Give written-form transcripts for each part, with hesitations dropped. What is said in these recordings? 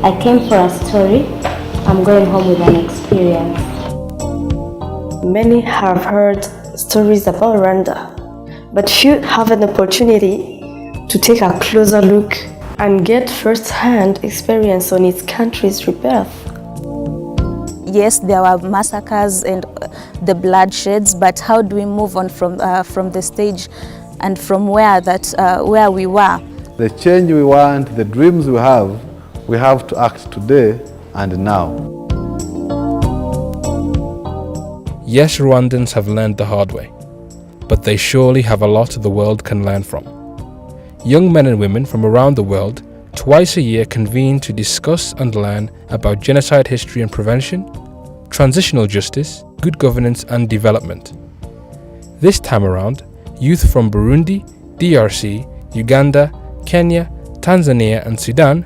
I came for a story. I'm going home with an experience. Many have heard stories about Rwanda, but few have an opportunity to take a closer look and get first-hand experience on its country's rebirth. Yes, there were massacres and the bloodsheds, but how do we move on from the stage and from where we were? The change we want, the dreams we have to act today and now. Yes, Rwandans have learned the hard way, but they surely have a lot the world can learn from. Young men and women from around the world twice a year convene to discuss and learn about genocide history and prevention, transitional justice, good governance and development. This time around, youth from Burundi, DRC, Uganda, Kenya, Tanzania and Sudan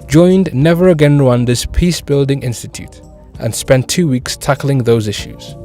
joined Never Again Rwanda's Peacebuilding Institute and spent 2 weeks tackling those issues.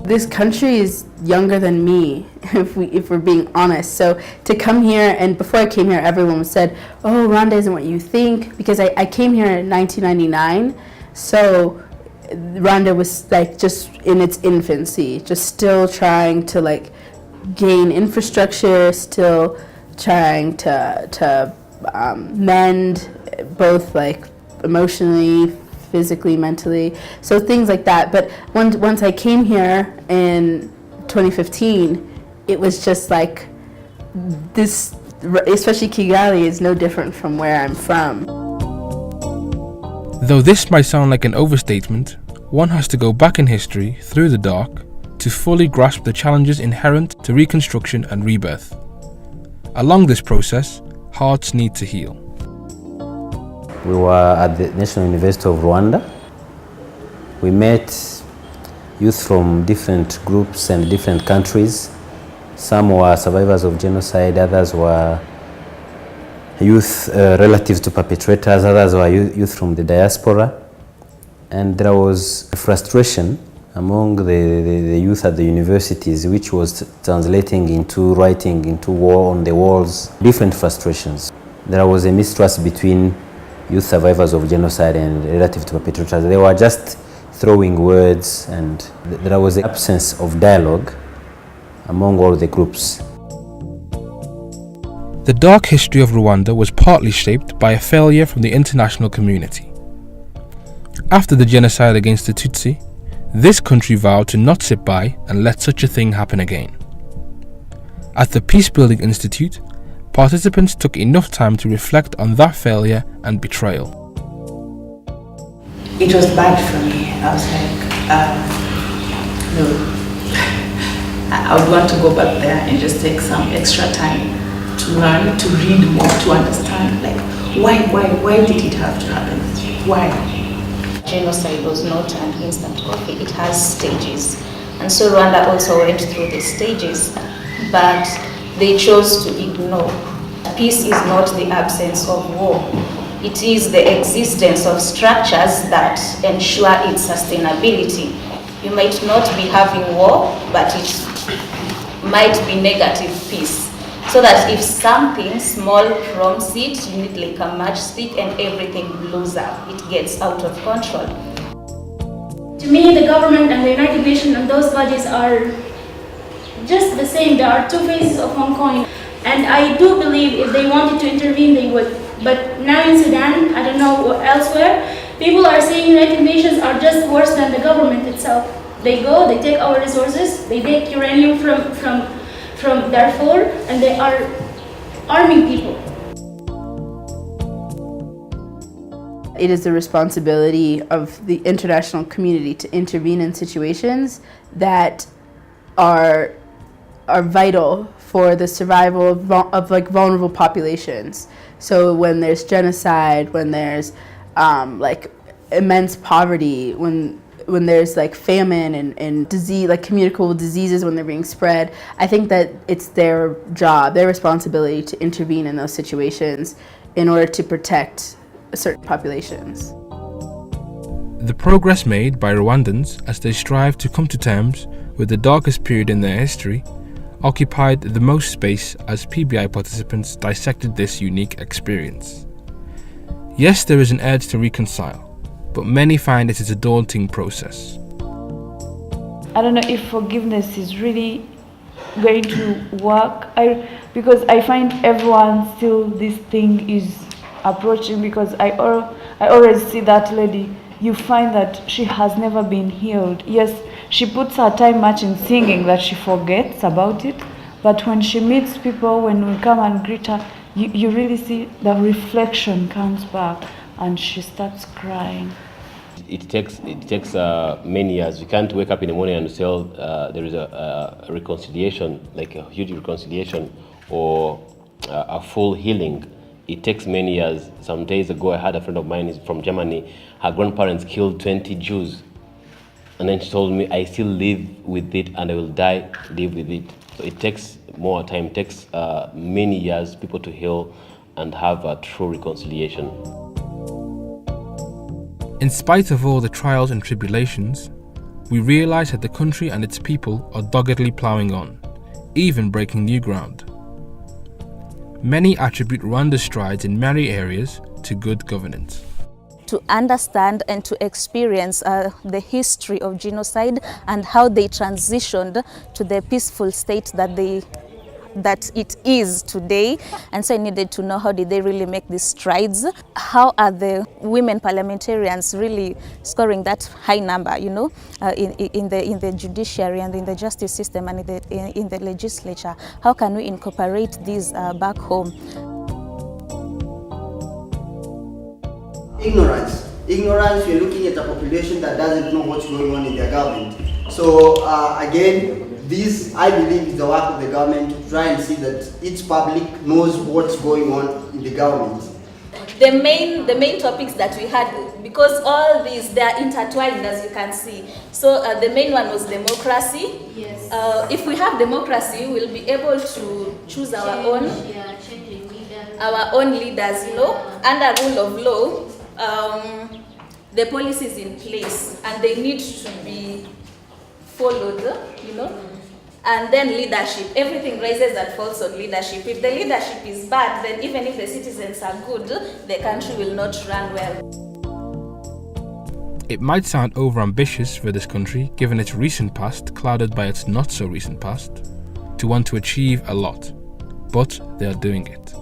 This country is younger than me, if we're being honest. So to come here, and before I came here, everyone said, "Oh, Rwanda isn't what you think," because I came here in 1999. So Rwanda was like just in its infancy, just still trying to like gain infrastructure, still trying to mend both like emotionally, physically, mentally, so things like that. But once I came here in 2015, it was just like this, especially Kigali is no different from where I'm from. Though this might sound like an overstatement, one has to go back in history through the dark to fully grasp the challenges inherent to reconstruction and rebirth. Along this process, hearts need to heal. We were at the National University of Rwanda. We met youth from different groups and different countries. Some were survivors of genocide, others were youth relatives to perpetrators, others were youth from the diaspora. And there was frustration among the youth at the universities, which was translating into writing, into war on the walls, different frustrations. There was a mistrust between youth survivors of genocide and relative to perpetrators. They were just throwing words, and there was an absence of dialogue among all the groups. The dark history of Rwanda was partly shaped by a failure from the international community. After the genocide against the Tutsi, this country vowed to not sit by and let such a thing happen again. At the Peacebuilding Institute, participants took enough time to reflect on that failure and betrayal. It was bad for me. I was like, no, I would want to go back there and just take some extra time to learn, to read more, to understand, like, why did it have to happen? Why? Genocide was not an instant coffee, it has stages. And so Rwanda also went through the stages, but they chose to ignore. Peace is not the absence of war. It is the existence of structures that ensure its sustainability. You might not be having war, but it might be negative peace. So that if something small prompts it, you need like a matchstick and everything blows up. It gets out of control. To me, the government and the United Nations and those bodies are just the same. There are two faces of one coin. And I do believe if they wanted to intervene, they would. But now in Sudan, I don't know elsewhere, people are saying United Nations are just worse than the government itself. They go, they take our resources, they take uranium from Darfur, and they are arming people. It is the responsibility of the international community to intervene in situations that are vital for the survival of like vulnerable populations. So when there's genocide, when there's like immense poverty, when there's like famine and disease, like communicable diseases when they're being spread, I think that it's their job, their responsibility to intervene in those situations in order to protect certain populations. The progress made by Rwandans as they strive to come to terms with the darkest period in their history, occupied the most space as PBI participants dissected this unique experience. Yes, there is an urge to reconcile, but many find it is a daunting process. I don't know if forgiveness is really going to work, because I find everyone still this thing is approaching, because I always see that lady, you find that she has never been healed. Yes, she puts her time much in singing that she forgets about it, but when she meets people, when we come and greet her, you really see the reflection comes back and she starts crying. It takes many years. You can't wake up in the morning and say, there is a reconciliation, like a huge reconciliation or a full healing. It takes many years. Some days ago, I had a friend of mine from Germany. Her grandparents killed 20 Jews. And then she told me, I still live with it and I will die, live with it. So it takes more time. It takes many years, people to heal and have a true reconciliation. In spite of all the trials and tribulations, we realize that the country and its people are doggedly ploughing on, even breaking new ground. Many attribute Rwanda's strides in many areas to good governance. To understand and to experience the history of genocide and how they transitioned to the peaceful state that it is today. And so I needed to know, how did they really make these strides? How are the women parliamentarians really scoring that high number, in the judiciary and in the justice system and in the legislature? How can we incorporate these back home? Ignorance, we're looking at a population that doesn't know what's going on in their government. So again, this, I believe, is the work of the government to try and see that each public knows what's going on in the government. The main topics that we had, because all these, they are intertwined, as you can see. So the main one was democracy. Yes. If we have democracy, we'll be able to choose our own leaders, under rule of law. The policies in place and they need to be followed, and then leadership. Everything rises and falls on leadership. If the leadership is bad, then even if the citizens are good, the country will not run well. It might sound overambitious for this country, given its recent past clouded by its not so recent past, to want to achieve a lot, but they are doing it.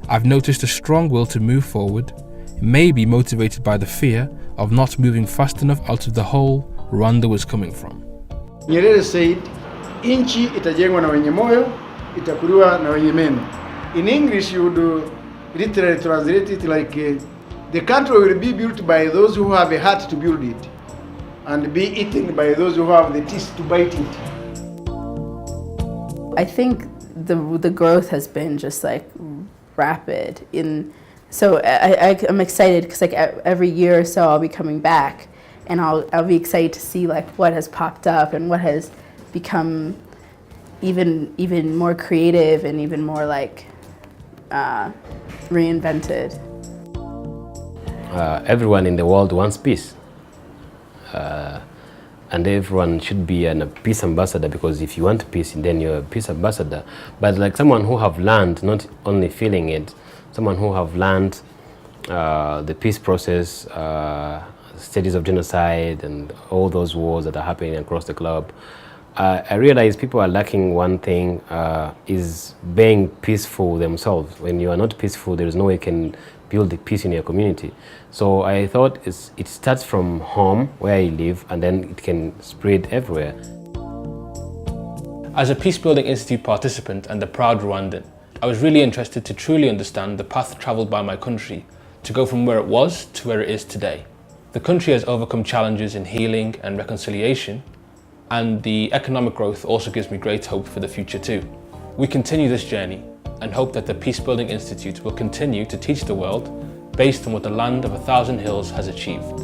I've noticed a strong will to move forward, maybe motivated by the fear of not moving fast enough out of the hole Rwanda was coming from. Nyerere said, "Inchi itajengwa na wenye moyo, itakuliwa na wenye meno." In English, you would literally translate it like, the country will be built by those who have a heart to build it, and be eaten by those who have the teeth to bite it. I think the growth has been just like rapid. So I'm excited because every year or so I'll be coming back, and I'll be excited to see what has popped up and what has become even more creative and even more reinvented. Everyone in the world wants peace, and everyone should be a peace ambassador, because if you want peace, then you're a peace ambassador. But someone who have learned, not only feeling it, someone who have learned the peace process, studies of genocide and all those wars that are happening across the globe, I realize people are lacking one thing, is being peaceful themselves. When you are not peaceful, there is no way you can build the peace in your community. So I thought it starts from home, where you live, and then it can spread everywhere. As a Peacebuilding Institute participant and a proud Rwandan, I was really interested to truly understand the path travelled by my country to go from where it was to where it is today. The country has overcome challenges in healing and reconciliation, and the economic growth also gives me great hope for the future too. We continue this journey and hope that the Peacebuilding Institute will continue to teach the world based on what the land of 1,000 hills has achieved.